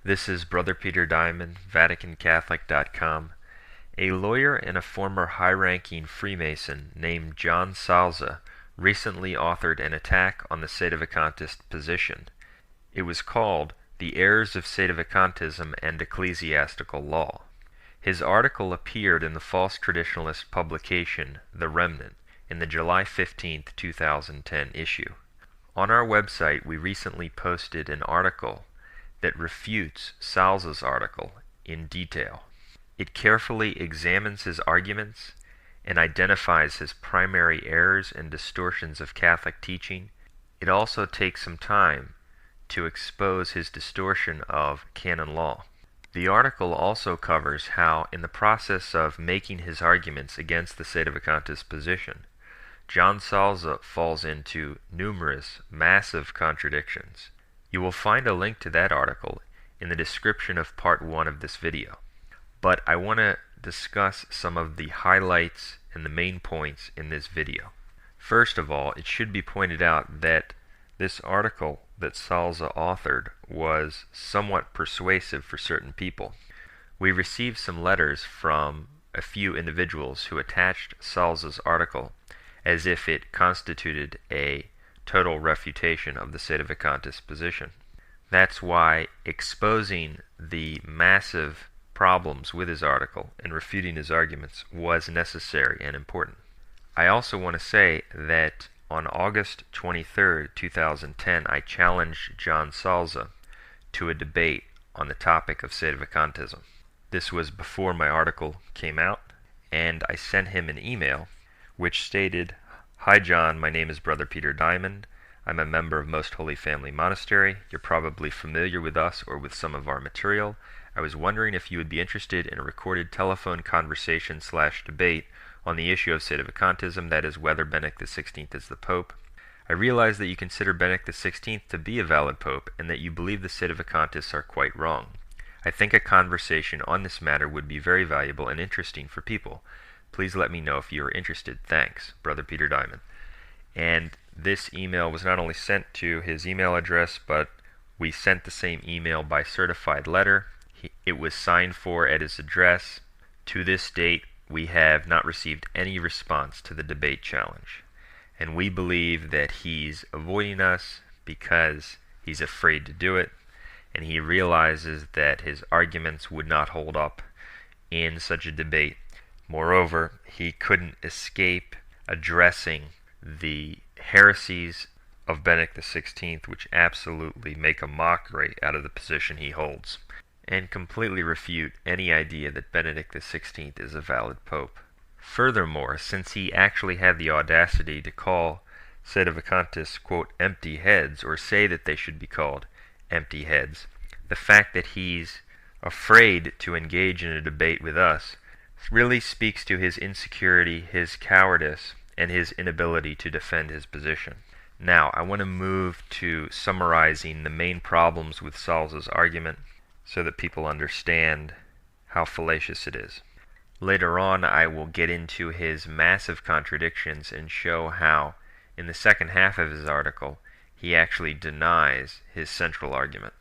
This is Brother Peter Diamond, VaticanCatholic.com. A lawyer and a former high-ranking Freemason named John Salza recently authored an attack on the Sedevacantist position. It was called The Errors of Sedevacantism and Ecclesiastical Law. His article appeared in the false traditionalist publication The Remnant in the July 15, 2010 issue. On our website, we recently posted an article that refutes Salza's article in detail. It carefully examines his arguments and identifies his primary errors and distortions of Catholic teaching. It also takes some time to expose his distortion of canon law. The article also covers how, in the process of making his arguments against the Sedevacantist position, John Salza falls into numerous, massive contradictions. You will find a link to that article in the description of part 1 of this video. But I want to discuss some of the highlights and the main points in this video. First of all, it should be pointed out that this article that Salza authored was somewhat persuasive for certain people. We received some letters from a few individuals who attached Salza's article as if it constituted a total refutation of the Sedevacantist position. That's why exposing the massive problems with his article and refuting his arguments was necessary and important. I also want to say that on August 23, 2010, I challenged John Salza to a debate on the topic of Sedevacantism. This was before my article came out, and I sent him an email which stated, "Hi John, my name is Brother Peter Diamond. I'm a member of Most Holy Family Monastery. You're probably familiar with us or with some of our material. I was wondering if you would be interested in a recorded telephone conversation/debate on the issue of Sedevacantism, that is, whether Benedict XVI is the Pope. I realize that you consider Benedict XVI to be a valid Pope and that you believe the Sedevacantists are quite wrong. I think a conversation on this matter would be very valuable and interesting for people. Please let me know if you are interested. Thanks, Brother Peter Diamond." And this email was not only sent to his email address, but we sent the same email by certified letter. It was signed for at his address. To this date, we have not received any response to the debate challenge. And we believe that he's avoiding us because he's afraid to do it, and he realizes that his arguments would not hold up in such a debate. Moreover, he couldn't escape addressing the heresies of Benedict XVI, which absolutely make a mockery out of the position he holds, and completely refute any idea that Benedict XVI is a valid pope. Furthermore, since he actually had the audacity to call Sedevacantists, quote, empty heads, or say that they should be called empty heads, the fact that he's afraid to engage in a debate with us really speaks to his insecurity, his cowardice, and his inability to defend his position. Now, I want to move to summarizing the main problems with Salza's argument so that people understand how fallacious it is. Later on, I will get into his massive contradictions and show how, in the second half of his article, he actually denies his central argument.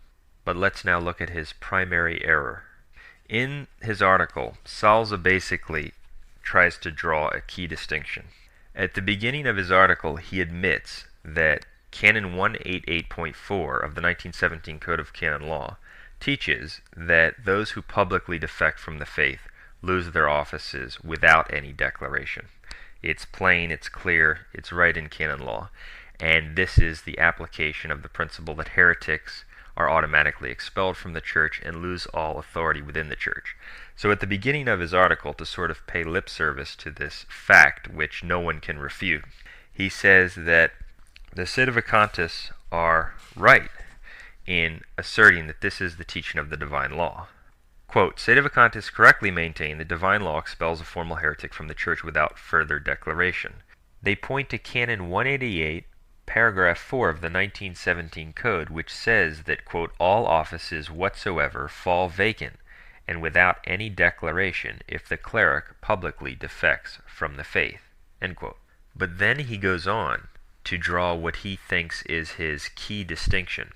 But let's now look at his primary error. In his article, Salza basically tries to draw a key distinction. At the beginning of his article, he admits that Canon 188.4 of the 1917 Code of Canon Law teaches that those who publicly defect from the faith lose their offices without any declaration. It's plain, it's clear, it's right in canon law, and this is the application of the principle that heretics are automatically expelled from the church and lose all authority within the church. So at the beginning of his article, to sort of pay lip service to this fact which no one can refute, he says that the Sedevacantists are right in asserting that this is the teaching of the divine law. Quote, Sedevacantists correctly maintain that divine law expels a formal heretic from the church without further declaration. They point to Canon 188, paragraph 4 of the 1917 Code, which says that, quote, all offices whatsoever fall vacant and without any declaration if the cleric publicly defects from the faith, end quote. But then he goes on to draw what he thinks is his key distinction.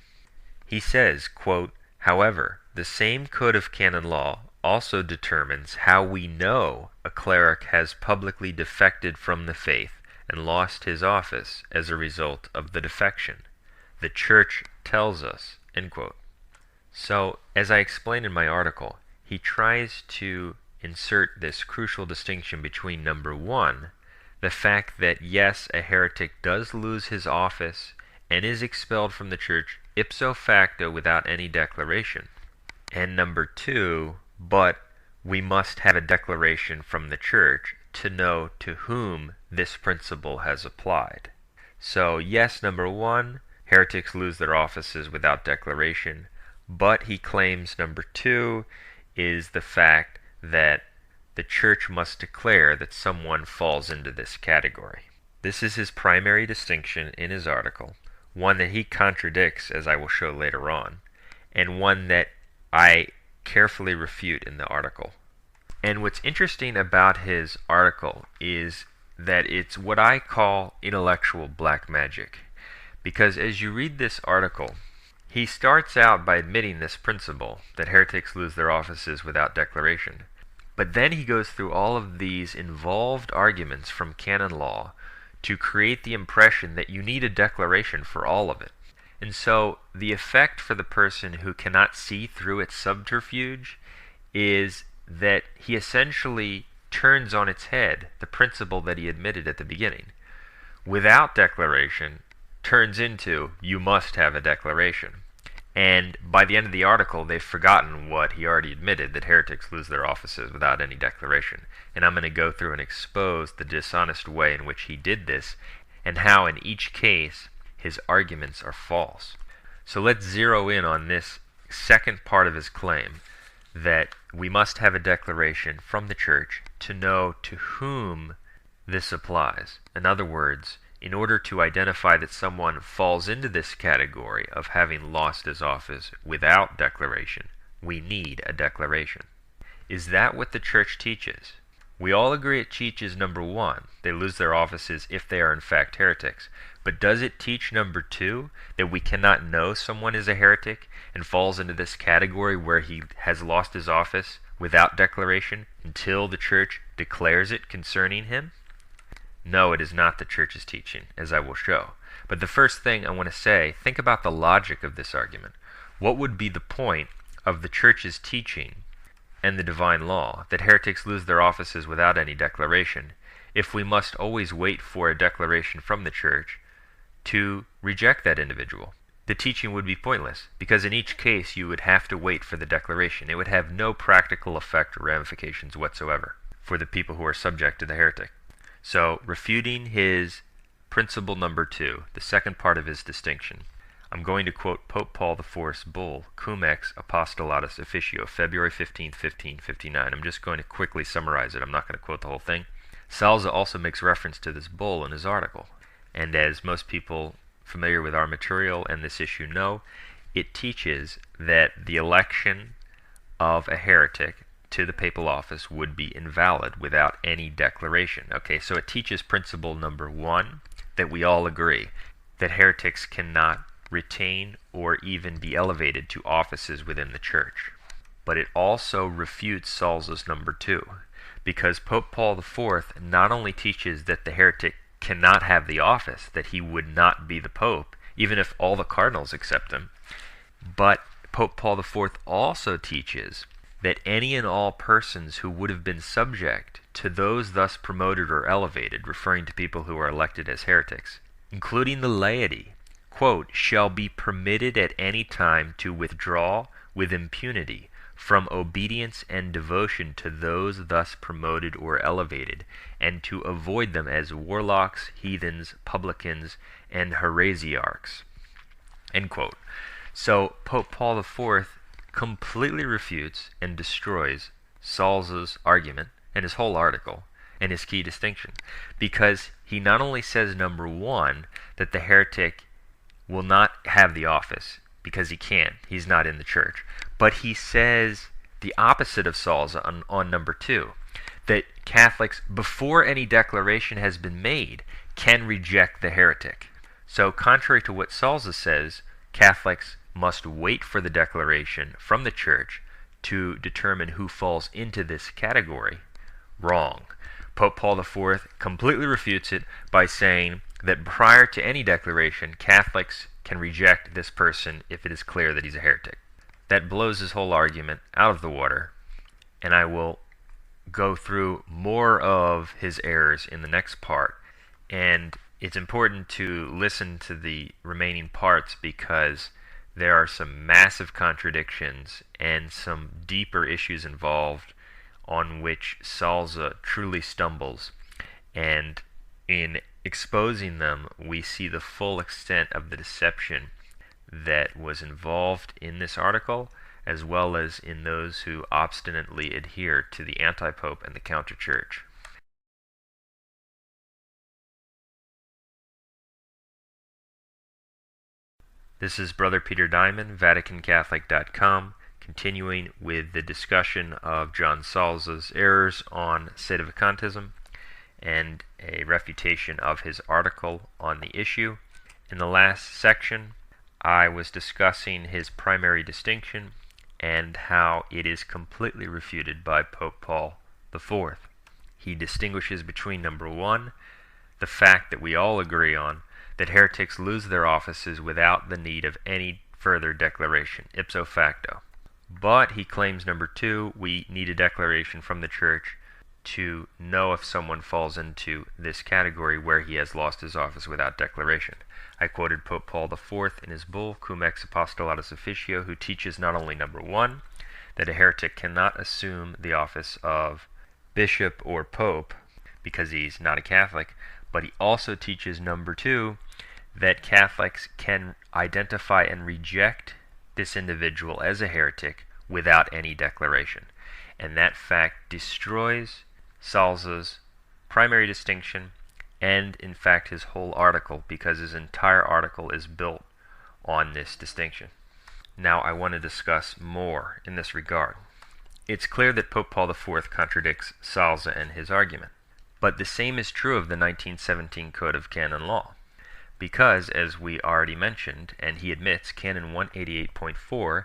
He says, quote, however, The same code of canon law also determines how we know a cleric has publicly defected from the faith and lost his office as a result of the defection. The Church tells us, end quote. So, as I explained in my article, he tries to insert this crucial distinction between number one, the fact that yes, a heretic does lose his office and is expelled from the church ipso facto without any declaration, and number two, but we must have a declaration from the church to know to whom this principle has applied. So yes, number one, heretics lose their offices without declaration, but he claims number two is the fact that the church must declare that someone falls into this category. This is his primary distinction in his article, one that he contradicts, as I will show later on, and one that I carefully refute in the article. And what's interesting about his article is that it's what I call intellectual black magic. Because as you read this article, he starts out by admitting this principle, that heretics lose their offices without declaration. But then he goes through all of these involved arguments from canon law to create the impression that you need a declaration for all of it. And so the effect for the person who cannot see through its subterfuge is that he essentially turns on its head the principle that he admitted at the beginning. Without declaration turns into you must have a declaration. And by the end of the article, they've forgotten what he already admitted, that heretics lose their offices without any declaration. And I'm going to go through and expose the dishonest way in which he did this, and how in each case his arguments are false. So let's zero in on this second part of his claim, that we must have a declaration from the church to know to whom this applies. In other words, in order to identify that someone falls into this category of having lost his office without declaration, we need a declaration. Is that what the church teaches? We all agree it teaches number one, they lose their offices if they are in fact heretics. But does it teach number two, that we cannot know someone is a heretic and falls into this category where he has lost his office without declaration until the church declares it concerning him? No, it is not the church's teaching, as I will show. But the first thing I want to say, think about the logic of this argument. What would be the point of the church's teaching and the divine law, that heretics lose their offices without any declaration, if we must always wait for a declaration from the church to reject that individual? The teaching would be pointless, because in each case you would have to wait for the declaration. It would have no practical effect or ramifications whatsoever for the people who are subject to the heretic. So, refuting his principle number two, the second part of his distinction, I'm going to quote Pope Paul IV's bull, Cum Ex Apostolatus Officio, February 15, 1559. I'm just going to quickly summarize it. I'm not going to quote the whole thing. Salza also makes reference to this bull in his article. And as most people familiar with our material and this issue know, it teaches that the election of a heretic to the papal office would be invalid without any declaration. Okay, so it teaches principle number one, that we all agree, that heretics cannot retain or even be elevated to offices within the church. But it also refutes Salza's number two, because Pope Paul IV not only teaches that the heretic cannot have the office, that he would not be the pope, even if all the cardinals accept him, but Pope Paul IV also teaches that any and all persons who would have been subject to those thus promoted or elevated, referring to people who are elected as heretics, including the laity, quote, shall be permitted at any time to withdraw with impunity from obedience and devotion to those thus promoted or elevated, and to avoid them as warlocks, heathens, publicans, and heresiarchs. End quote. So Pope Paul IV completely refutes and destroys Salza's argument and his whole article and his key distinction, because he not only says, number one, that the heretic will not have the office because he can't, he's not in the church, but he says the opposite of Salza on number two, that Catholics, before any declaration has been made, can reject the heretic. So contrary to what Salza says, Catholics must wait for the declaration from the Church to determine who falls into this category. Wrong. Pope Paul IV completely refutes it by saying that prior to any declaration, Catholics can reject this person if it is clear that he's a heretic. That blows his whole argument out of the water, and I will go through more of his errors in the next part. And it's important to listen to the remaining parts because there are some massive contradictions and some deeper issues involved on which Salza truly stumbles. And in exposing them, we see the full extent of the deception that was involved in this article, as well as in those who obstinately adhere to the anti-pope and the counter-church. This is Brother Peter Diamond, VaticanCatholic.com, continuing with the discussion of John Salza's errors on Sedevacantism and a refutation of his article on the issue. In the last section, I was discussing his primary distinction and how it is completely refuted by Pope Paul IV. He distinguishes between, number one, the fact that we all agree on, that heretics lose their offices without the need of any further declaration, ipso facto. But he claims, number two, we need a declaration from the Church to know if someone falls into this category where he has lost his office without declaration. I quoted Pope Paul IV in his bull, Cum ex Apostolatus Officio, who teaches not only, number one, that a heretic cannot assume the office of bishop or pope because he's not a Catholic, but he also teaches, number two, that Catholics can identify and reject this individual as a heretic without any declaration. And that fact destroys Salza's primary distinction and, in fact, his whole article, because his entire article is built on this distinction. Now I want to discuss more in this regard. It's clear that Pope Paul IV contradicts Salza and his argument. But the same is true of the 1917 Code of Canon Law, because, as we already mentioned, and he admits, Canon 188.4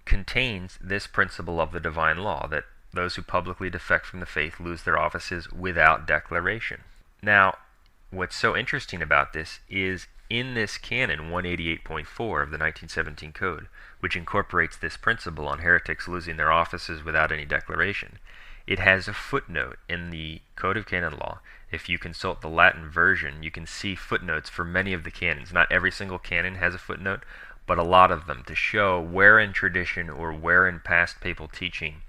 contains this principle of the divine law, that those who publicly defect from the faith lose their offices without declaration. Now, what's so interesting about this is in this Canon 188.4 of the 1917 Code, which incorporates this principle on heretics losing their offices without any declaration, it has a footnote in the Code of Canon Law. If you consult the Latin version, you can see footnotes for many of the canons. Not every single canon has a footnote, but a lot of them, to show where in tradition or where in past papal teaching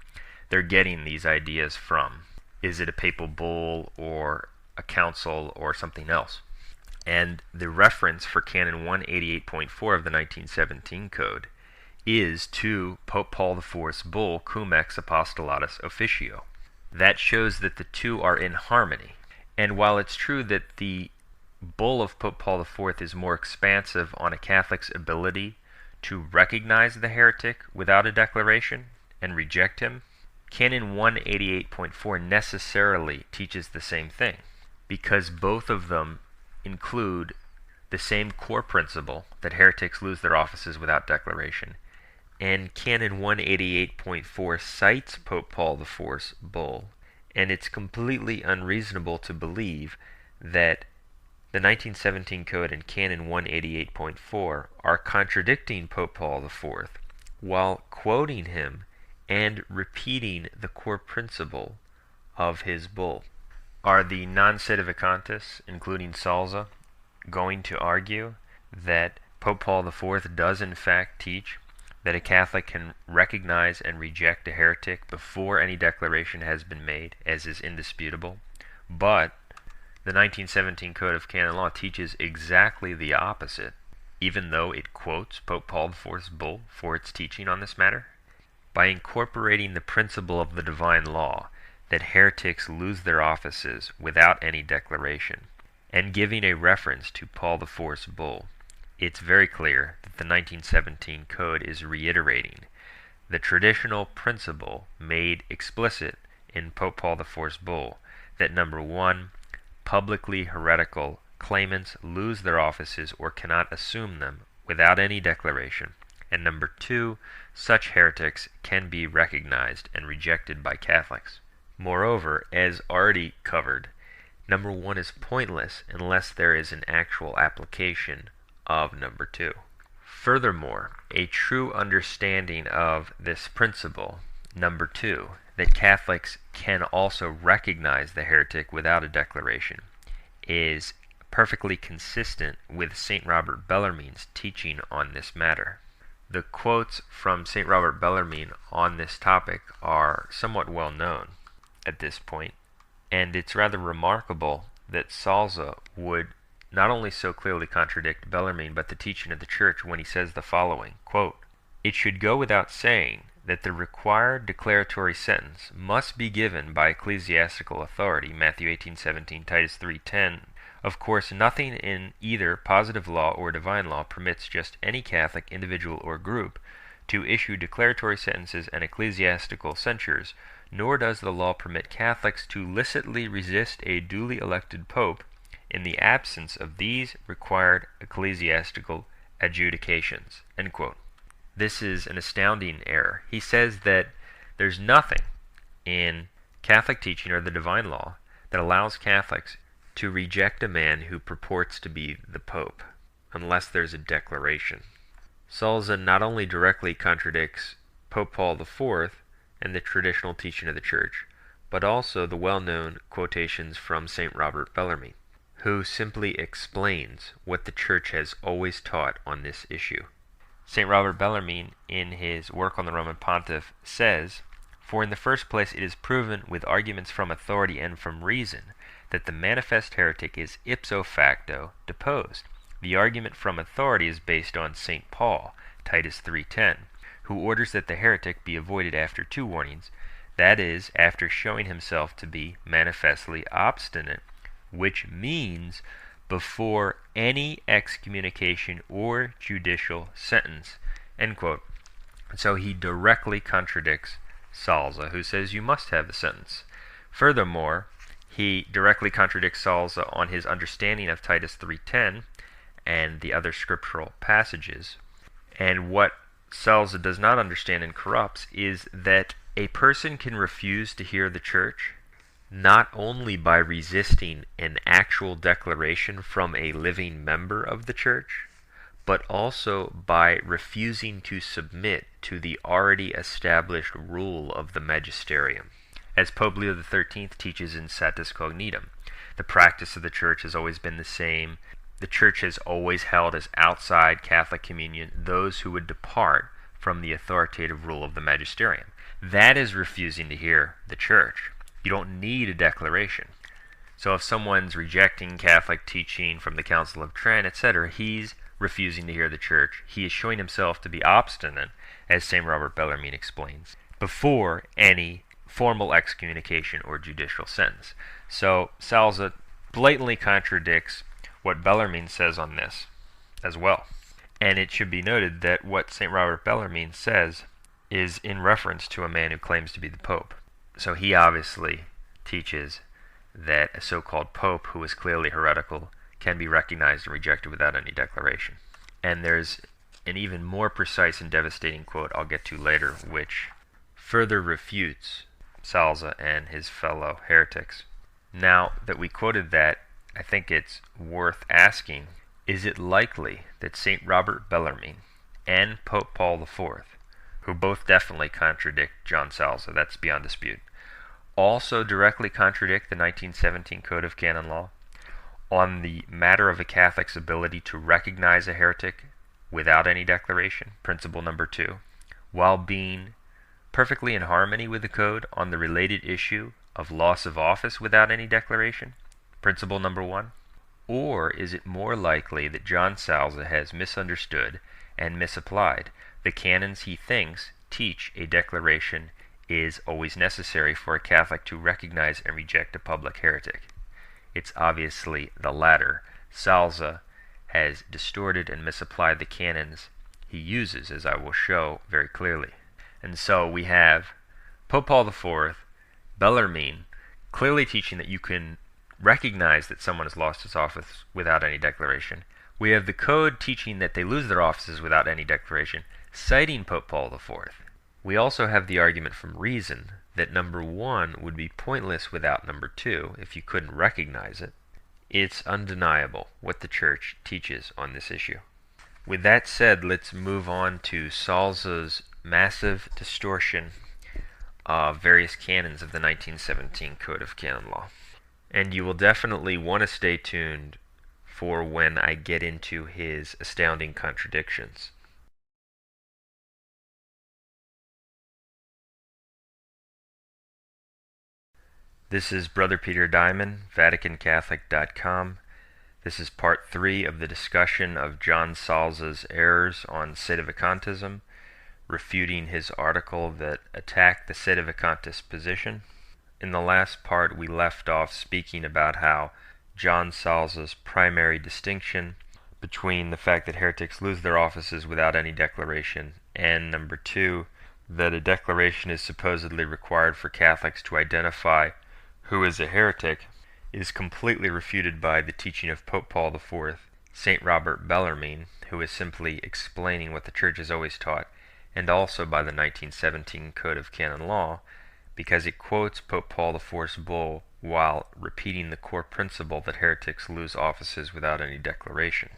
they're getting these ideas from. Is it a papal bull or a council or something else? And the reference for Canon 188.4 of the 1917 Code is to Pope Paul IV's bull, Cum ex Apostolatus Officio. That shows that the two are in harmony. And while it's true that the bull of Pope Paul IV is more expansive on a Catholic's ability to recognize the heretic without a declaration and reject him, Canon 188.4 necessarily teaches the same thing, because both of them include the same core principle that heretics lose their offices without declaration. And Canon 188.4 cites Pope Paul IV's bull, and it's completely unreasonable to believe that the 1917 Code and Canon 188.4 are contradicting Pope Paul IV while quoting him and repeating the core principle of his bull. Are the non-Sedevacantists, including Salza, going to argue that Pope Paul IV does in fact teach that a Catholic can recognize and reject a heretic before any declaration has been made, as is indisputable? But the 1917 Code of Canon Law teaches exactly the opposite, even though it quotes Pope Paul IV's bull for its teaching on this matter. By incorporating the principle of the divine law, that heretics lose their offices without any declaration, and giving a reference to Paul IV's bull, it's very clear that the 1917 Code is reiterating the traditional principle made explicit in Pope Paul IV's bull, that number one, publicly heretical claimants lose their offices or cannot assume them without any declaration, and number 2, such heretics can be recognized and rejected by Catholics. Moreover, as already covered, number 1 is pointless unless there is an actual application of number 2. Furthermore, a true understanding of this principle, number 2, that Catholics can also recognize the heretic without a declaration, is perfectly consistent with St. Robert Bellarmine's teaching on this matter. The quotes from St. Robert Bellarmine on this topic are somewhat well known at this point, and it's rather remarkable that Salza would not only so clearly contradict Bellarmine but the teaching of the Church when he says the following, quote, "It should go without saying that the required declaratory sentence must be given by ecclesiastical authority, Matthew 18:17, Titus 3:10. Of course, nothing in either positive law or divine law permits just any Catholic individual or group to issue declaratory sentences and ecclesiastical censures, nor does the law permit Catholics to licitly resist a duly elected pope in the absence of these required ecclesiastical adjudications." End quote. This is an astounding error. He says that there's nothing in Catholic teaching or the divine law that allows Catholics to reject a man who purports to be the Pope, unless there's a declaration. Salza not only directly contradicts Pope Paul IV and the traditional teaching of the Church, but also the well-known quotations from St. Robert Bellarmine, who simply explains what the Church has always taught on this issue. St. Robert Bellarmine, in his work on the Roman Pontiff, says, "For in the first place it is proven with arguments from authority and from reason that the manifest heretic is ipso facto deposed. The argument from authority is based on St. Paul, Titus 3:10, who orders that the heretic be avoided after 2 warnings, that is, after showing himself to be manifestly obstinate, which means before any excommunication or judicial sentence." End quote. So he directly contradicts Salza, who says you must have the sentence. Furthermore, he directly contradicts Salza on his understanding of Titus 3:10 and the other scriptural passages. And what Salza does not understand and corrupts is that a person can refuse to hear the Church not only by resisting an actual declaration from a living member of the Church, but also by refusing to submit to the already established rule of the magisterium. As Pope Leo XIII teaches in Satis Cognitum, the practice of the Church has always been the same. The Church has always held as outside Catholic communion those who would depart from the authoritative rule of the magisterium. That is refusing to hear the Church. You don't need a declaration. So if someone's rejecting Catholic teaching from the Council of Trent, etc., he's refusing to hear the Church. He is showing himself to be obstinate, as St. Robert Bellarmine explains, before any formal excommunication or judicial sentence. So Salza blatantly contradicts what Bellarmine says on this as well. And it should be noted that what St. Robert Bellarmine says is in reference to a man who claims to be the Pope. So he obviously teaches that a so-called Pope who is clearly heretical can be recognized and rejected without any declaration. And there's an even more precise and devastating quote I'll get to later, which further refutes Salza and his fellow heretics. Now that we quoted that, I think it's worth asking, is it likely that St. Robert Bellarmine and Pope Paul IV, who both definitely contradict John Salza, that's beyond dispute, also directly contradict the 1917 Code of Canon Law on the matter of a Catholic's ability to recognize a heretic without any declaration, principle number 2, while being perfectly in harmony with the Code on the related issue of loss of office without any declaration, principle number 1? Or is it more likely that John Salza has misunderstood and misapplied the canons he thinks teach a declaration is always necessary for a Catholic to recognize and reject a public heretic? It's obviously the latter. Salza has distorted and misapplied the canons he uses, as I will show very clearly. And so we have Pope Paul IV, Bellarmine, clearly teaching that you can recognize that someone has lost his office without any declaration. We have the Code teaching that they lose their offices without any declaration. citing Pope Paul IV. We also have the argument from reason that number 1 would be pointless without number 2 if you couldn't recognize it. It's undeniable what the Church teaches on this issue. With that said, let's move on to Salza's massive distortion of various canons of the 1917 Code of Canon Law. And you will definitely want to stay tuned for when I get into his astounding contradictions. This is Brother Peter Diamond, Vaticancatholic.com. This is part 3 of the discussion of John Salza's errors on Sedevacantism, refuting his article that attacked the Sedevacantist position. In the last part, we left off speaking about how John Salza's primary distinction between the fact that heretics lose their offices without any declaration and number 2, that a declaration is supposedly required for Catholics to identify who is a heretic, is completely refuted by the teaching of Pope Paul IV, St. Robert Bellarmine, who is simply explaining what the Church has always taught, and also by the 1917 Code of Canon Law, because it quotes Pope Paul IV's bull while repeating the core principle that heretics lose offices without any declaration.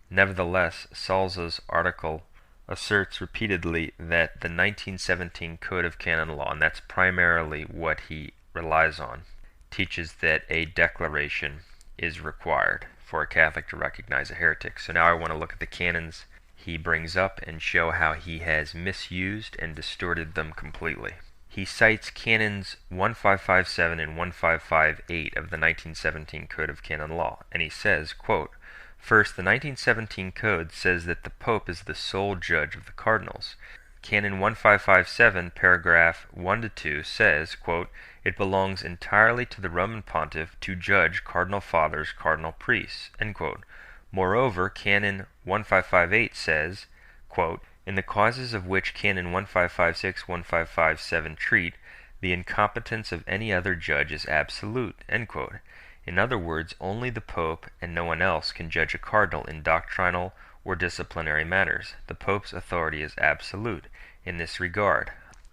Nevertheless, Salza's article asserts repeatedly that the 1917 Code of Canon Law, and that's primarily what he relies on, teaches that a declaration is required for a Catholic to recognize a heretic. So now I want to look at the canons he brings up and show how he has misused and distorted them completely. He cites canons 1557 and 1558 of the 1917 Code of Canon Law, and he says, quote, "First, the 1917 Code says that the Pope is the sole judge of the cardinals. Canon 1557, paragraph 1-2 says, quote, "It belongs entirely to the Roman Pontiff to judge cardinal fathers, cardinal priests," end quote. Moreover, Canon 1558 says, quote, "In the causes of which Canon 1556, 1557 treat, the incompetence of any other judge is absolute," end quote. In other words, only the Pope and no one else can judge a cardinal in doctrinal or disciplinary matters. The Pope's authority is absolute in this regard.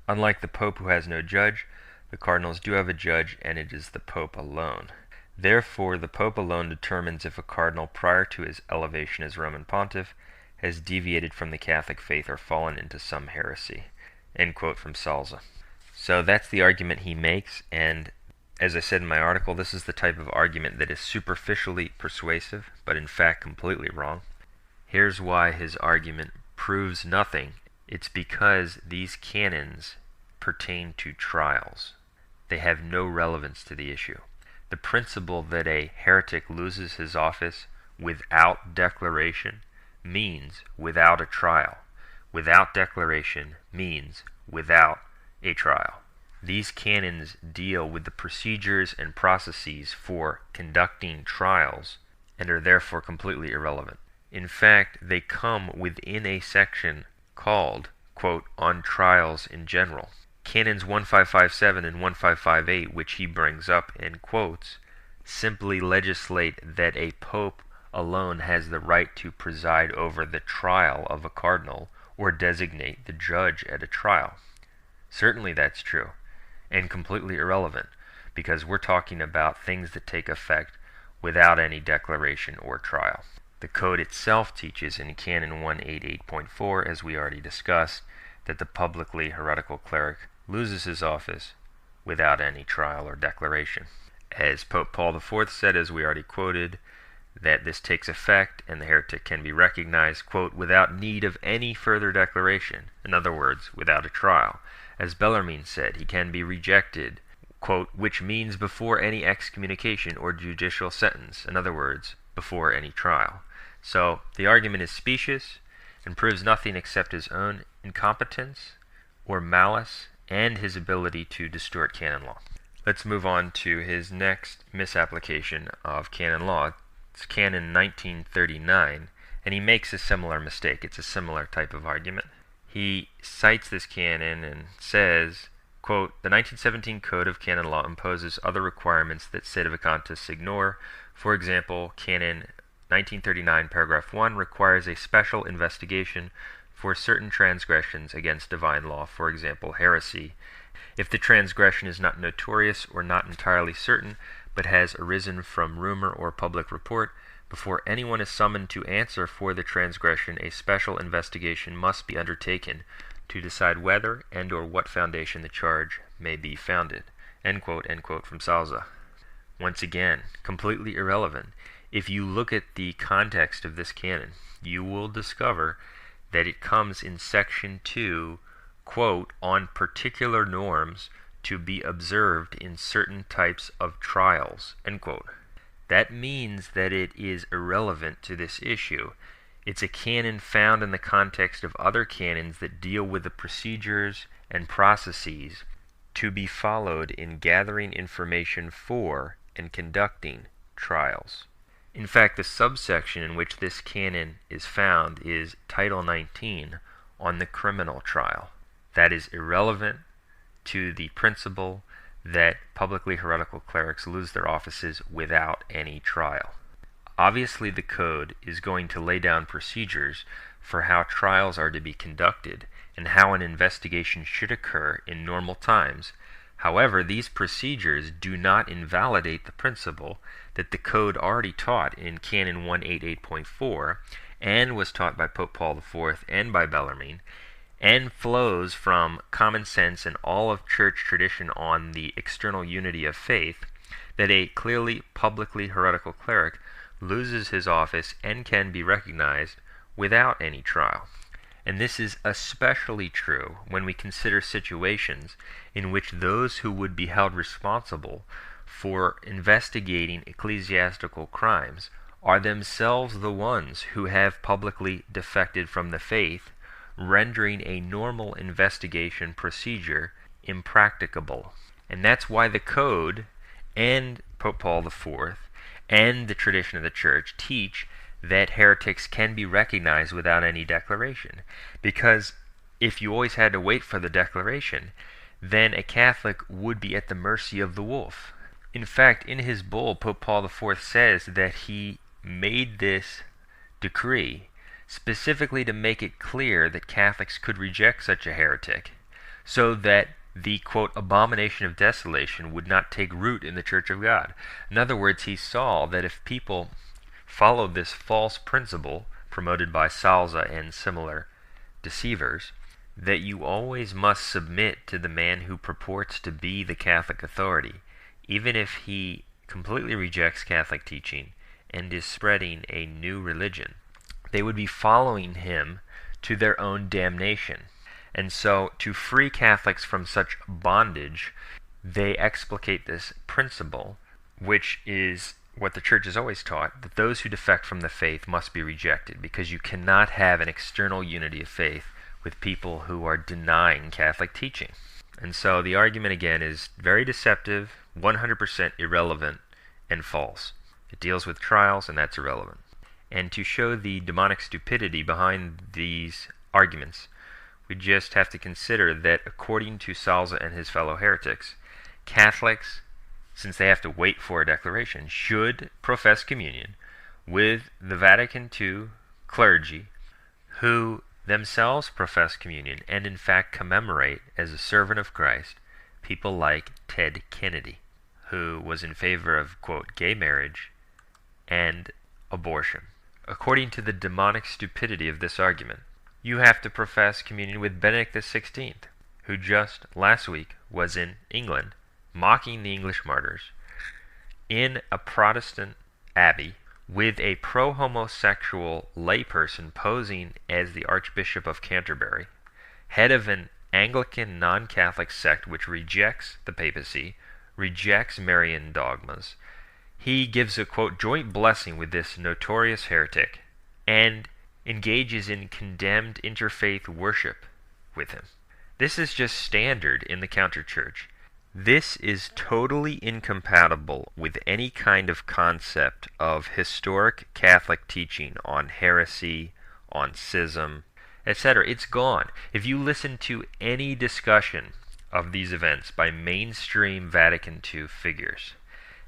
Unlike the Pope, who has no judge, the cardinals do have a judge, and it is the Pope alone. Therefore, the Pope alone determines if a cardinal prior to his elevation as Roman Pontiff has deviated from the Catholic faith or fallen into some heresy. End quote from Salza. So that's the argument he makes, and as I said in my article, this is the type of argument that is superficially persuasive, but in fact completely wrong. Here's why his argument proves nothing. It's because these canons pertain to trials. They have no relevance to the issue. The principle that a heretic loses his office without declaration means without a trial. Without declaration means without a trial. These canons deal with the procedures and processes for conducting trials and are therefore completely irrelevant. In fact, they come within a section called, quote, "On Trials in General." Canons 1557 and 1558, which he brings up and quotes, simply legislate that a pope alone has the right to preside over the trial of a cardinal or designate the judge at a trial. Certainly that's true, and completely irrelevant, because we're talking about things that take effect without any declaration or trial. The Code itself teaches in Canon 188.4, as we already discussed, that the publicly heretical cleric loses his office without any trial or declaration. As Pope Paul IV said, as we already quoted, that this takes effect and the heretic can be recognized, quote, "without need of any further declaration," in other words, without a trial. As Bellarmine said, he can be rejected, quote, "which means before any excommunication or judicial sentence," in other words, before any trial. So the argument is specious and proves nothing except his own incompetence or malice and his ability to distort canon law. Let's move on to his next misapplication of canon law. It's Canon 1939, and he makes a similar mistake. It's a similar type of argument. He cites this canon and says, quote, "The 1917 Code of Canon Law imposes other requirements that Sedevacantists ignore. For example, Canon 1939, paragraph 1 requires a special investigation for certain transgressions against divine law, for example, heresy, if the transgression is not notorious or not entirely certain, but has arisen from rumor or public report. Before anyone is summoned to answer for the transgression, a special investigation must be undertaken to decide whether and or what foundation the charge may be founded." End quote from Salza. Once again, completely irrelevant. If you look at the context of this canon, you will discover that it comes in section 2, quote, "on particular norms to be observed in certain types of trials," end quote. That means that it is irrelevant to this issue. It's a canon found in the context of other canons that deal with the procedures and processes to be followed in gathering information for and conducting trials. In fact, the subsection in which this canon is found is Title 19 on the criminal trial. That is irrelevant to the principle that publicly heretical clerics lose their offices without any trial. Obviously, the code is going to lay down procedures for how trials are to be conducted and how an investigation should occur in normal times. However, these procedures do not invalidate the principle that the code already taught in Canon 188.4 and was taught by Pope Paul IV and by Bellarmine, and flows from common sense and all of church tradition on the external unity of faith, that a clearly publicly heretical cleric loses his office and can be recognized without any trial. And this is especially true when we consider situations in which those who would be held responsible for investigating ecclesiastical crimes are themselves the ones who have publicly defected from the faith, rendering a normal investigation procedure impracticable. And that's why the Code and Pope Paul IV and the tradition of the Church teach that heretics can be recognized without any declaration. Because if you always had to wait for the declaration, then a Catholic would be at the mercy of the wolf. In fact, in his bull, Pope Paul IV says that he made this decree specifically to make it clear that Catholics could reject such a heretic, so that the, quote, abomination of desolation would not take root in the Church of God. In other words, he saw that if people followed this false principle promoted by Salza and similar deceivers, that you always must submit to the man who purports to be the Catholic authority, even if he completely rejects Catholic teaching and is spreading a new religion. They would be following him to their own damnation. And so, to free Catholics from such bondage, they explicate this principle, which is what the Church has always taught, that those who defect from the faith must be rejected, because you cannot have an external unity of faith with people who are denying Catholic teaching. And so the argument again is very deceptive, 100% irrelevant, and false. It deals with trials, and that's irrelevant. And to show the demonic stupidity behind these arguments, we just have to consider that according to Salza and his fellow heretics, Catholics, since they have to wait for a declaration, should profess communion with the Vatican II clergy, who themselves profess communion and in fact commemorate as a servant of Christ people like Ted Kennedy, who was in favor of, quote, gay marriage and abortion. According to the demonic stupidity of this argument, you have to profess communion with Benedict XVI, who just last week was in England mocking the English martyrs in a Protestant abbey with a pro-homosexual layperson posing as the Archbishop of Canterbury, head of an Anglican non-Catholic sect which rejects the papacy, rejects Marian dogmas. He gives a, quote, joint blessing with this notorious heretic and engages in condemned interfaith worship with him. This is just standard in the counter-church. This is totally incompatible with any kind of concept of historic Catholic teaching on heresy, on schism, etc. It's gone. If you listen to any discussion of these events by mainstream Vatican II figures,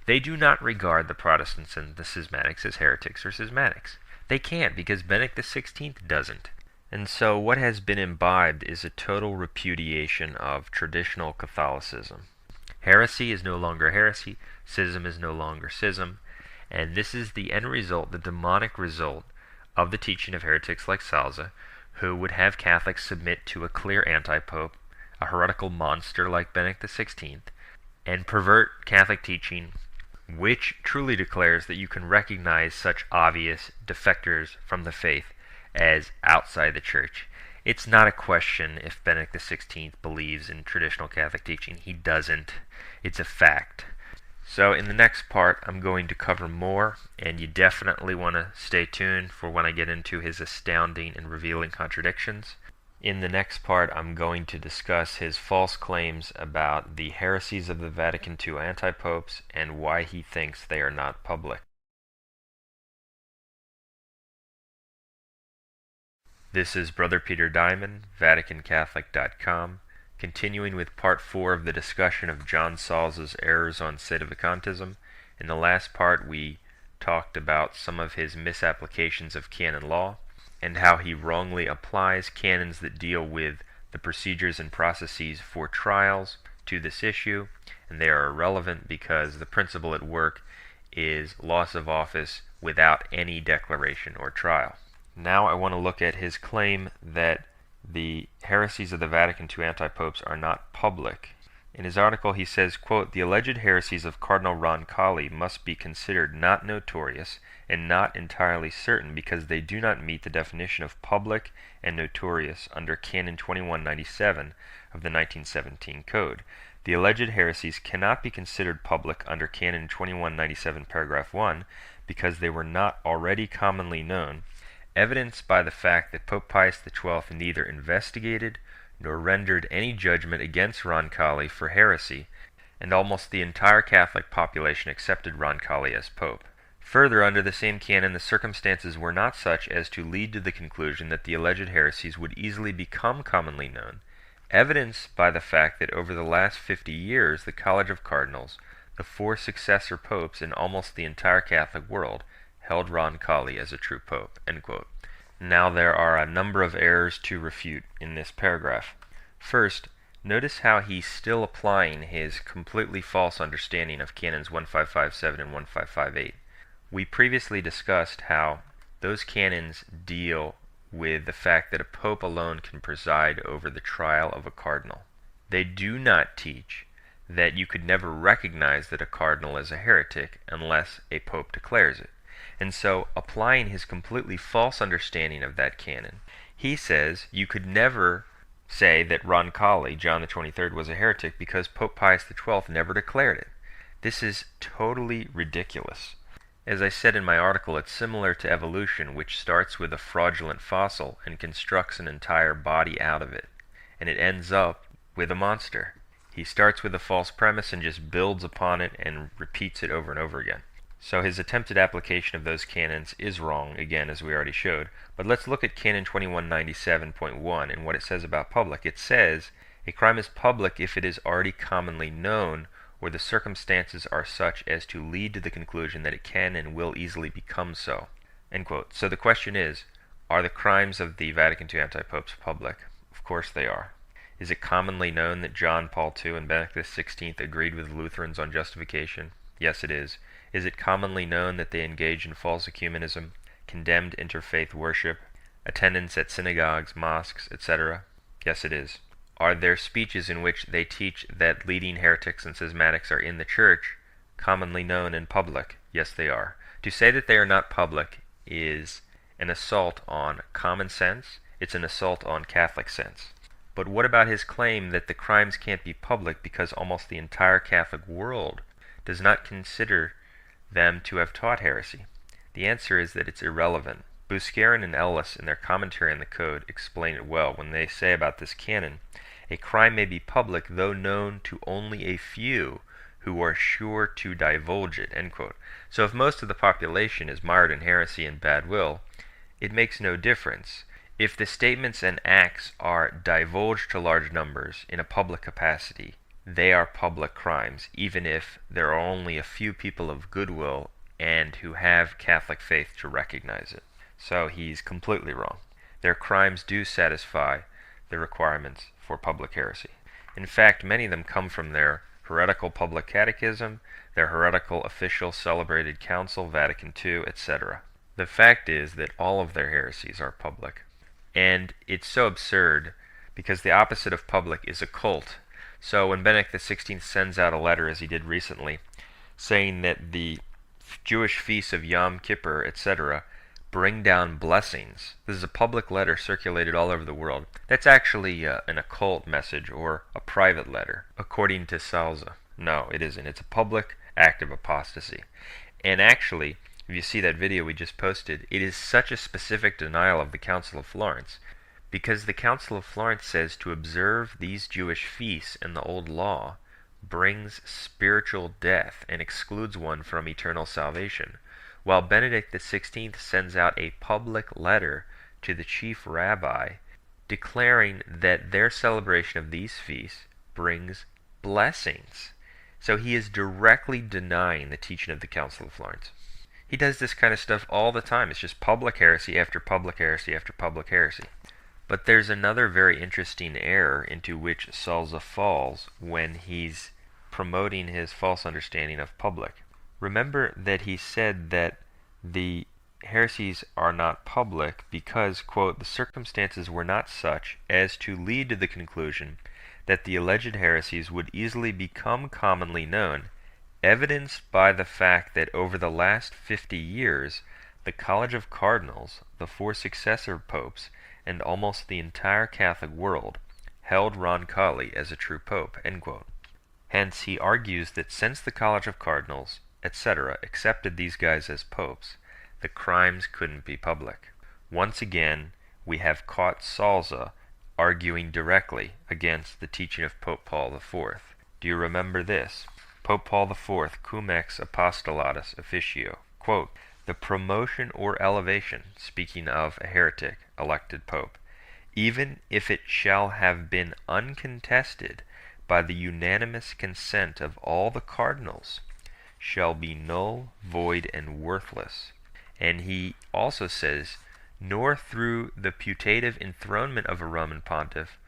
they do not regard the Protestants and the schismatics as heretics or schismatics. They can't, because Benedict XVI doesn't. And so what has been imbibed is a total repudiation of traditional Catholicism. Heresy is no longer heresy, schism is no longer schism, and this is the end result, the demonic result, of the teaching of heretics like Salza, who would have Catholics submit to a clear anti-pope, a heretical monster like Benedict XVI, and pervert Catholic teaching, which truly declares that you can recognize such obvious defectors from the faith as outside the Church. It's not a question if Benedict XVI believes in traditional Catholic teaching. He doesn't. It's a fact. So in the next part, I'm going to cover more, and you definitely want to stay tuned for when I get into his astounding and revealing contradictions. In the next part, I'm going to discuss his false claims about the heresies of the Vatican II anti-popes and why he thinks they are not public. This is Brother Peter Diamond, VaticanCatholic.com, continuing with part 4 of the discussion of John Salza's errors on Sedevacantism. In the last part, we talked about some of his misapplications of canon law, and how he wrongly applies canons that deal with the procedures and processes for trials to this issue, and they are irrelevant because the principle at work is loss of office without any declaration or trial. Now I want to look at his claim that the heresies of the Vatican II anti-popes are not public. In his article he says, quote, "The alleged heresies of Cardinal Roncalli must be considered not notorious and not entirely certain because they do not meet the definition of public and notorious under Canon 2197 of the 1917 Code. The alleged heresies cannot be considered public under Canon 2197 paragraph 1 because they were not already commonly known, evidenced by the fact that Pope Pius XII neither investigated nor rendered any judgment against Roncalli for heresy, and almost the entire Catholic population accepted Roncalli as Pope. Further, under the same canon, the circumstances were not such as to lead to the conclusion that the alleged heresies would easily become commonly known, evidenced by the fact that over the last 50 years the College of Cardinals, the 4 successor popes in almost the entire Catholic world, held Roncalli as a true pope." End quote. Now there are a number of errors to refute in this paragraph. First, notice how he's still applying his completely false understanding of canons 1557 and 1558. We previously discussed how those canons deal with the fact that a pope alone can preside over the trial of a cardinal. They do not teach that you could never recognize that a cardinal is a heretic unless a pope declares it. And so, applying his completely false understanding of that canon, he says you could never say that Roncalli, John the 23rd, was a heretic because Pope Pius XII never declared it. This is totally ridiculous. As I said in my article, it's similar to evolution, which starts with a fraudulent fossil and constructs an entire body out of it, and it ends up with a monster. He starts with a false premise and just builds upon it and repeats it over and over again. So his attempted application of those canons is wrong, again, as we already showed. But let's look at Canon 2197.1 and what it says about public. It says, "A crime is public if it is already commonly known, or the circumstances are such as to lead to the conclusion that it can and will easily become so." End quote. So the question is, are the crimes of the Vatican II anti-popes public? Of course they are. Is it commonly known that John Paul II and Benedict XVI agreed with Lutherans on justification? Yes, it is. Is it commonly known that they engaged in false ecumenism, condemned interfaith worship, attendance at synagogues, mosques, etc.? Yes, it is. Are there speeches in which they teach that leading heretics and schismatics are in the Church commonly known and public? Yes, they are. To say that they are not public is an assault on common sense. It's an assault on Catholic sense. But what about his claim that the crimes can't be public because almost the entire Catholic world does not consider them to have taught heresy? The answer is that it's irrelevant. Buscarin and Ellis, in their commentary on the Code, explain it well when they say about this canon, "A crime may be public though known to only a few who are sure to divulge it." End quote. So if most of the population is mired in heresy and bad will, it makes no difference. If the statements and acts are divulged to large numbers in a public capacity, they are public crimes, even if there are only a few people of goodwill and who have Catholic faith to recognize it. So he's completely wrong. their crimes do satisfy the requirements for public heresy. In fact, many of them come from their heretical public catechism, their heretical official celebrated council, Vatican II, etc. The fact is that all of their heresies are public. And it's so absurd because the opposite of public is occult. So when Benedict XVI sends out a letter, as he did recently, saying that the Jewish feasts of Yom Kippur, etc., bring down blessings. This is a public letter circulated all over the world. That's actually an occult message or a private letter, according to Salza. No, it isn't. It's a public act of apostasy. And actually, if you see that video we just posted, it is such a specific denial of the Council of Florence, because the Council of Florence says to observe these Jewish feasts in the Old Law brings spiritual death and excludes one from eternal salvation, while Benedict XVI sends out a public letter to the chief rabbi declaring that their celebration of these feasts brings blessings. So he is directly denying the teaching of the Council of Florence. He does this kind of stuff all the time. It's just public heresy after public heresy after public heresy. But there's another very interesting error into which Salza falls when he's promoting his false understanding of public. Remember that he said that the heresies are not public because, quote, the circumstances were not such as to lead to the conclusion that the alleged heresies would easily become commonly known, evidenced by the fact that over the last 50 years, the College of Cardinals, the 4 successor popes, and almost the entire Catholic world held Roncalli as a true pope, end quote. Hence, he argues that since the College of Cardinals, etc., accepted these guys as popes, the crimes couldn't be public. Once again, we have caught Salza arguing directly against the teaching of Pope Paul IV. Do you remember this? Pope Paul IV, cum ex apostolatus officio, quote, the promotion or elevation, speaking of a heretic, elected pope, even if it shall have been uncontested by the unanimous consent of all the cardinals, shall be null, void, and worthless. And he also says, nor through the putative enthronement of a Roman pontiff,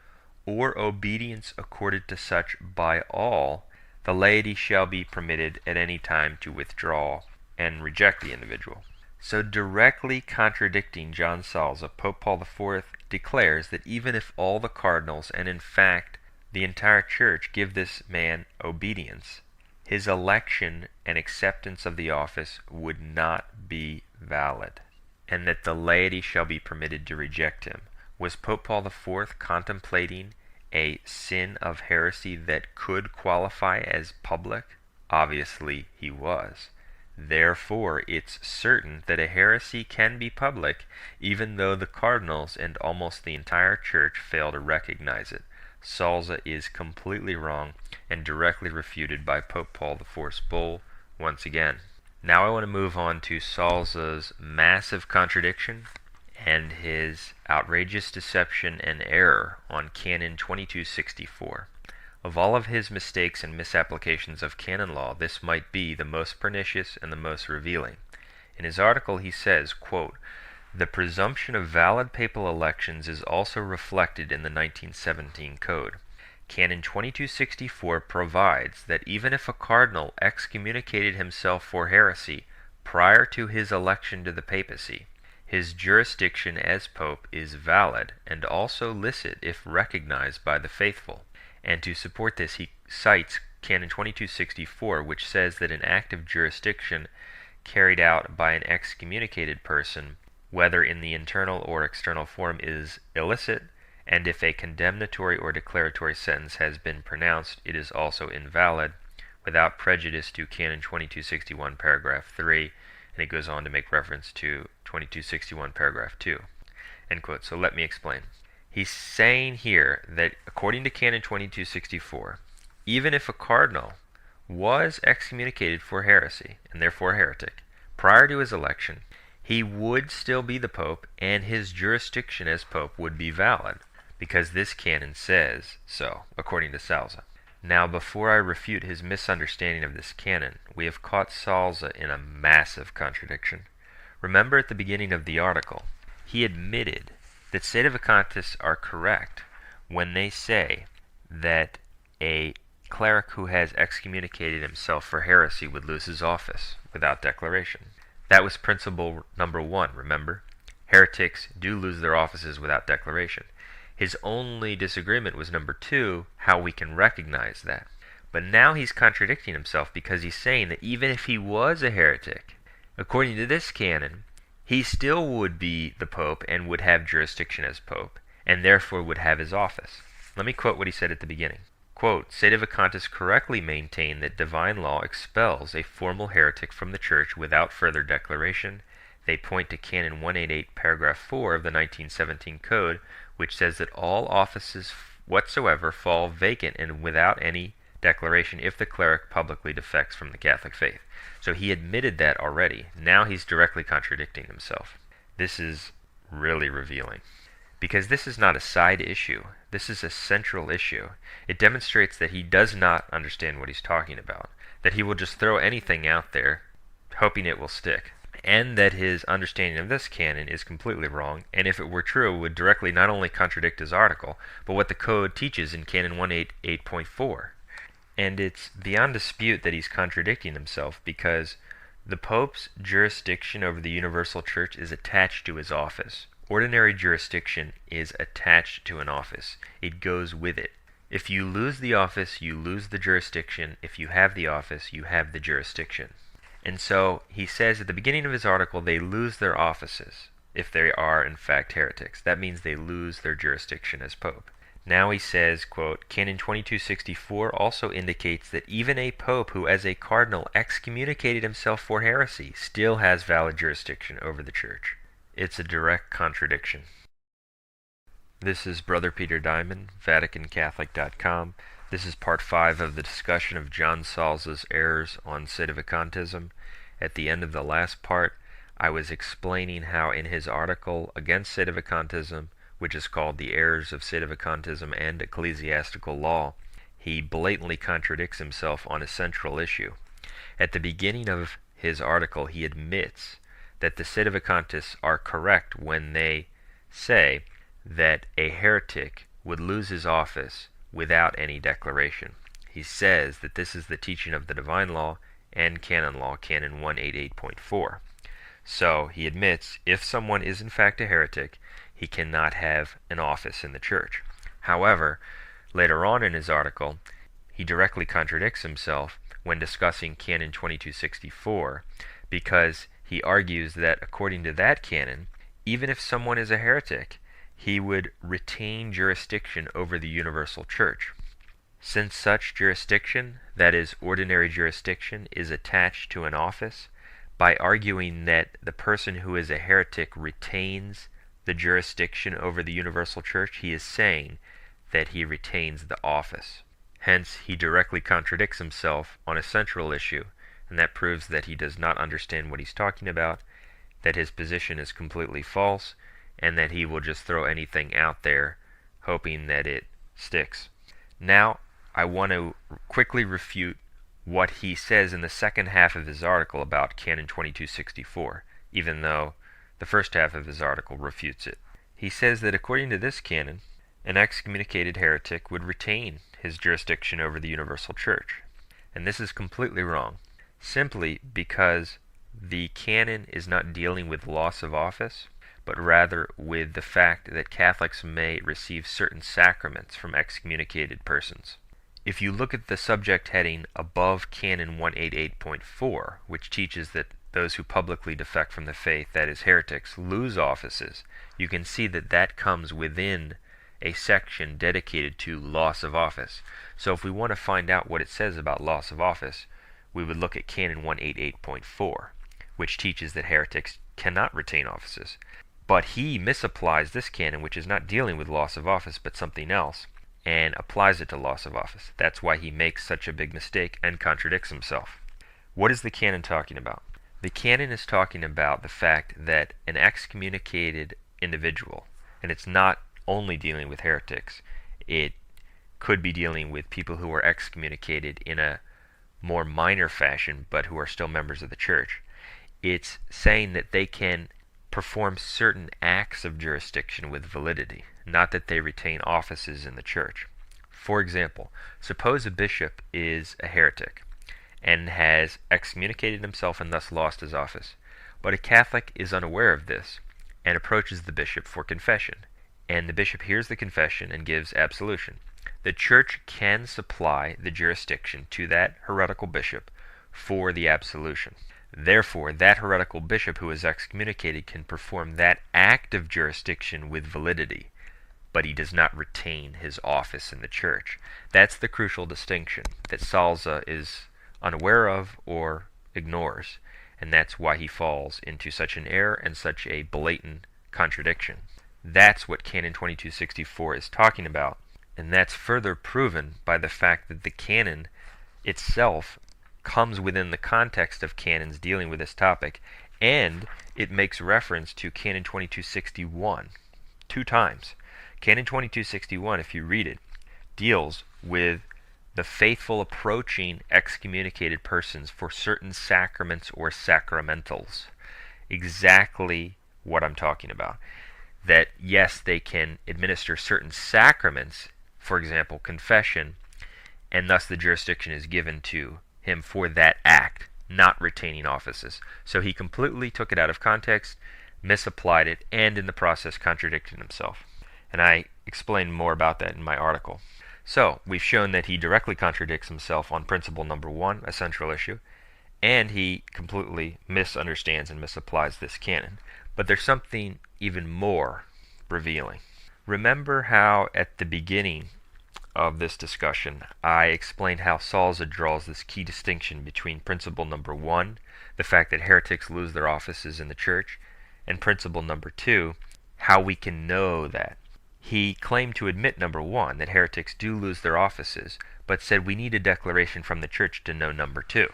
or obedience accorded to such by all, the laity shall be permitted at any time to withdraw and reject the individual. So directly contradicting John Salza, Pope Paul IV declares that even if all the cardinals, and in fact the entire church, give this man obedience, his election and acceptance of the office would not be valid, and that the laity shall be permitted to reject him. Was Pope Paul IV contemplating a sin of heresy that could qualify as public? Obviously he was. Therefore, it's certain that a heresy can be public, even though the cardinals and almost the entire church fail to recognize it. Salza is completely wrong and directly refuted by Pope Paul IV's bull once again. Now I want to move on to Salza's massive contradiction and his outrageous deception and error on Canon 2264. Of all of his mistakes and misapplications of canon law, this might be the most pernicious and the most revealing. In his article he says, quote, the presumption of valid papal elections is also reflected in the 1917 Code. Canon 2264 provides that even if a cardinal excommunicated himself for heresy prior to his election to the papacy, his jurisdiction as pope is valid and also licit if recognized by the faithful. And to support this, he cites Canon 2264, which says that an act of jurisdiction carried out by an excommunicated person, whether in the internal or external form, is illicit, and if a condemnatory or declaratory sentence has been pronounced, it is also invalid, without prejudice to Canon 2261, paragraph 3, and it goes on to make reference to 2261, paragraph 2. End quote. So let me explain. He's saying here that according to Canon 2264, even if a cardinal was excommunicated for heresy, and therefore a heretic, prior to his election, he would still be the pope, and his jurisdiction as pope would be valid, because this canon says so, according to Salza. Now, before I refute his misunderstanding of this canon, we have caught Salza in a massive contradiction. Remember at the beginning of the article, he admitted that Sedevacantists are correct when they say that a cleric who has excommunicated himself for heresy would lose his office without declaration. That was principle number 1, remember? Heretics do lose their offices without declaration. His only disagreement was number 2, how we can recognize that. But now he's contradicting himself because he's saying that even if he was a heretic, according to this canon, he still would be the Pope and would have jurisdiction as Pope, and therefore would have his office. Let me quote what he said at the beginning. Quote, Sedevacantists correctly maintain that divine law expels a formal heretic from the Church without further declaration. They point to Canon 188, paragraph 4 of the 1917 Code, which says that all offices whatsoever fall vacant and without any declaration if the cleric publicly defects from the Catholic faith. So he admitted that already. Now he's directly contradicting himself. This is really revealing. Because this is not a side issue. This is a central issue. It demonstrates that he does not understand what he's talking about, that he will just throw anything out there, hoping it will stick, and that his understanding of this canon is completely wrong, and if it were true, would directly not only contradict his article, but what the Code teaches in Canon 188.4. And it's beyond dispute that he's contradicting himself, because the Pope's jurisdiction over the universal church is attached to his office. Ordinary jurisdiction is attached to an office. It goes with it. If you lose the office, you lose the jurisdiction. If you have the office, you have the jurisdiction. And so he says at the beginning of his article they lose their offices if they are in fact heretics. That means they lose their jurisdiction as Pope. Now he says, quote, Canon 2264 also indicates that even a pope who as a cardinal excommunicated himself for heresy still has valid jurisdiction over the church. It's a direct contradiction. This is Brother Peter Diamond, VaticanCatholic.com. This is part 5 of the discussion of John Salza's errors on Sedevacantism. At the end of the last part, I was explaining how in his article against Sedevacantism, which is called The Errors of Sedevacantism and Ecclesiastical Law, he blatantly contradicts himself on a central issue. At the beginning of his article, he admits that the Sedevacantists are correct when they say that a heretic would lose his office without any declaration. He says that this is the teaching of the divine law and canon law, Canon 188.4. So he admits if someone is in fact a heretic, he cannot have an office in the church. However, later on in his article, he directly contradicts himself when discussing Canon 2264, because he argues that according to that canon, even if someone is a heretic, he would retain jurisdiction over the universal church. Since such jurisdiction, that is, ordinary jurisdiction, is attached to an office, by arguing that the person who is a heretic retains the jurisdiction over the universal church, he is saying that he retains the office. Hence, he directly contradicts himself on a central issue, and that proves that he does not understand what he's talking about, that his position is completely false, and that he will just throw anything out there, hoping that it sticks. Now, I want to quickly refute what he says in the second half of his article about Canon 2264, even though the first half of his article refutes it. He says that according to this canon, an excommunicated heretic would retain his jurisdiction over the universal church. And this is completely wrong, simply because the canon is not dealing with loss of office, but rather with the fact that Catholics may receive certain sacraments from excommunicated persons. If you look at the subject heading above Canon 188.4, which teaches that those who publicly defect from the faith, that is, heretics, lose offices, you can see that that comes within a section dedicated to loss of office. So if we want to find out what it says about loss of office, we would look at Canon 188.4, which teaches that heretics cannot retain offices. But he misapplies this canon, which is not dealing with loss of office but something else, and applies it to loss of office. That's why he makes such a big mistake and contradicts himself. What is the canon talking about? The canon is talking about the fact that an excommunicated individual, and it's not only dealing with heretics, it could be dealing with people who are excommunicated in a more minor fashion but who are still members of the church. It's saying that they can perform certain acts of jurisdiction with validity, not that they retain offices in the church. For example, suppose a bishop is a heretic and has excommunicated himself and thus lost his office, but a Catholic is unaware of this and approaches the bishop for confession, and the bishop hears the confession and gives absolution. The church can supply the jurisdiction to that heretical bishop for the absolution. Therefore, that heretical bishop who is excommunicated can perform that act of jurisdiction with validity, but he does not retain his office in the church. That's the crucial distinction that Salza is unaware of or ignores, and that's why he falls into such an error and such a blatant contradiction. That's what Canon 2264 is talking about, and that's further proven by the fact that the canon itself comes within the context of canons dealing with this topic, and it makes reference to Canon 2261 two times. Canon 2261, if you read it, deals with the faithful approaching excommunicated persons for certain sacraments or sacramentals. Exactly what I'm talking about. That yes, they can administer certain sacraments, for example, confession, and thus the jurisdiction is given to him for that act, not retaining offices. So he completely took it out of context, misapplied it, and in the process contradicted himself. And I explain more about that in my article. So, we've shown that he directly contradicts himself on principle number 1, a central issue, and he completely misunderstands and misapplies this canon. But there's something even more revealing. Remember how at the beginning of this discussion I explained how Salza draws this key distinction between principle number 1, the fact that heretics lose their offices in the church, and principle number 2, how we can know that. He claimed to admit, number 1, that heretics do lose their offices, but said we need a declaration from the church to know number 2.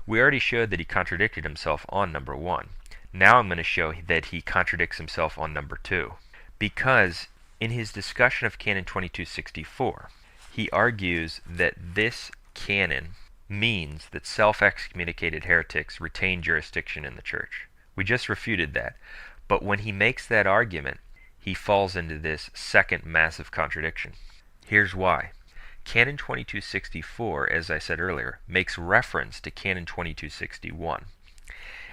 We already showed that he contradicted himself on number 1. Now I'm going to show that he contradicts himself on number 2. Because in his discussion of Canon 2264, he argues that this canon means that self-excommunicated heretics retain jurisdiction in the church. We just refuted that. But when he makes that argument, he falls into this second massive contradiction. Here's why. Canon 2264, as I said earlier, makes reference to Canon 2261.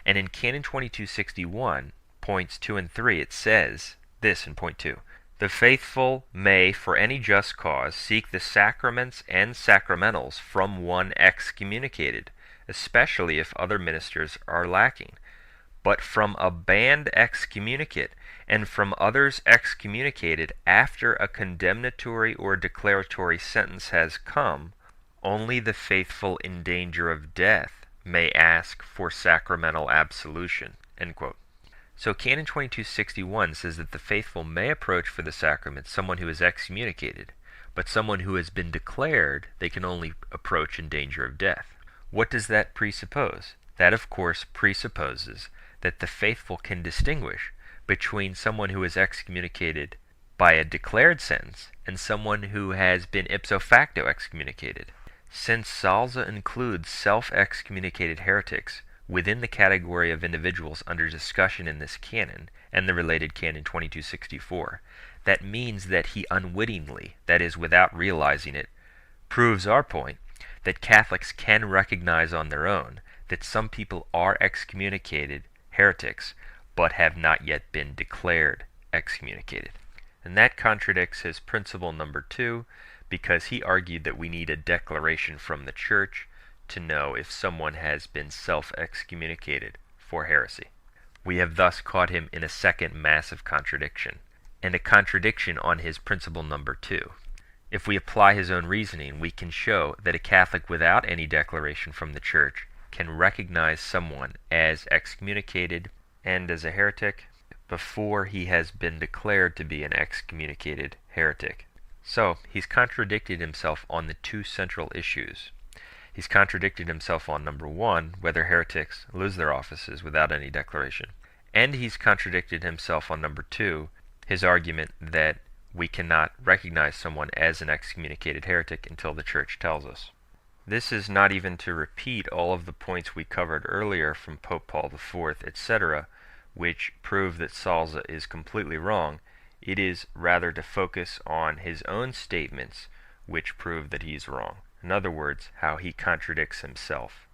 And in Canon 2261, points 2 and 3, it says this in point 2. The faithful may, for any just cause, seek the sacraments and sacramentals from one excommunicated, especially if other ministers are lacking. But from a banned excommunicate, and from others excommunicated after a condemnatory or declaratory sentence has come, only the faithful in danger of death may ask for sacramental absolution. End quote. So Canon 2261 says that the faithful may approach for the sacrament someone who is excommunicated, but someone who has been declared they can only approach in danger of death. What does that presuppose? That, of course, presupposes that the faithful can distinguish between someone who is excommunicated by a declared sentence and someone who has been ipso facto excommunicated. Since Salza includes self-excommunicated heretics within the category of individuals under discussion in this canon and the related Canon 2264, that means that he unwittingly, that is, without realizing it, proves our point that Catholics can recognize on their own that some people are excommunicated heretics but have not yet been declared excommunicated. And that contradicts his principle number 2 because he argued that we need a declaration from the church to know if someone has been self-excommunicated for heresy. We have thus caught him in a second massive contradiction, and a contradiction on his principle number 2. If we apply his own reasoning, we can show that a Catholic without any declaration from the church can recognize someone as excommunicated and as a heretic before he has been declared to be an excommunicated heretic. So, he's contradicted himself on the two central issues. He's contradicted himself on number 1, whether heretics lose their offices without any declaration. And he's contradicted himself on number 2, his argument that we cannot recognize someone as an excommunicated heretic until the church tells us. This is not even to repeat all of the points we covered earlier from Pope Paul IV, etc., which prove that Salza is completely wrong. It is rather to focus on his own statements, which prove that he's wrong. In other words, how he contradicts himself.